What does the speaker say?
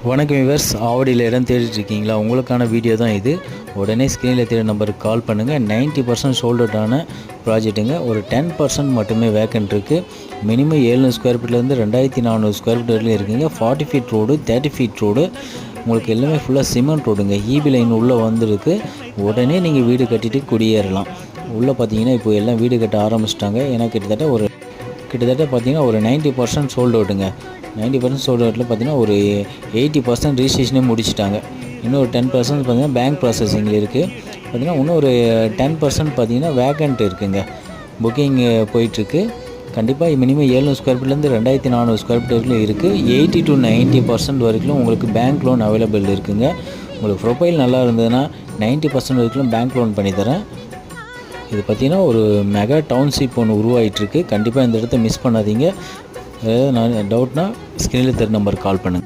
வணக்கம் விவர்ஸ், ஆவடியில் இடம் தேடிட்டு இருக்கீங்களா? உங்களுக்கான வீடியோ தான் இது. உடனே ஸ்க்ரீனில் தேடி நம்பருக்கு கால் பண்ணுங்கள். 90% சோல்ட் அவுட்டான ப்ராஜெக்ட்டுங்க. ஒரு 10% மட்டுமே வேக்கன்ட் இருக்குது. மினிமம் 700 ஸ்கொயர் ஃபீட்லேருந்து 2400 ஸ்கொயர் ஃபீட் வரைக்கும் இருக்குங்க. 40 ஃபீட் ரோடு, 30 ஃபீட் ரோடு, உங்களுக்கு எல்லாமே ஃபுல்லாக சிமெண்ட் ரோடுங்க. ஈபி லைன் உள்ளே வந்துருக்கு. உடனே நீங்கள் வீடு கட்டிட்டு குடியேறலாம். உள்ளே பார்த்தீங்கன்னா இப்போ எல்லாம் வீடு கட்ட ஆரம்பிச்சிட்டாங்க. ஏன்னா கிட்டத்தட்ட பார்த்தீங்கன்னா ஒரு 90% சோல்ட் அவுட்டுங்க. 90% சோல்ட் அவுட்டில் பார்த்தீங்கன்னா ஒரு 80% ரிஜிஸ்ட்ரேஷனே முடிச்சிட்டாங்க. இன்னும் ஒரு 10% பார்த்தீங்கன்னா பேங்க் ப்ராசஸிங்கில் இருக்குது. பார்த்தீங்கன்னா இன்னும் ஒரு 10% பார்த்தீங்கன்னா வேக்கண்ட் இருக்குங்க. புக்கிங் போயிட்டுருக்கு. கண்டிப்பாக மினிமம் 700 ஸ்கொயர் ஃபீட்லேருந்து 2400 ஸ்கொயர் ஃபீட் வரைக்கும் இருக்குது. 80 to 90% வரைக்கும் உங்களுக்கு பேங்க் லோன் அவைலபிள் இருக்குங்க. உங்களுக்கு ப்ரொஃபைல் நல்லா இருந்ததுன்னா 90% வரைக்கும் பேங்க் லோன் பண்ணித்தரேன். இது பார்த்திங்கன்னா ஒரு மெகா டவுன்ஷிப் ஒன்று உருவாகிட்டுருக்கு. கண்டிப்பாக இந்த இடத்த மிஸ் பண்ணாதீங்க. ஏதாவது டவுட்னா ஸ்க்ரீனில் தெரிய நம்பருக்கு கால் பண்ணுங்கள்.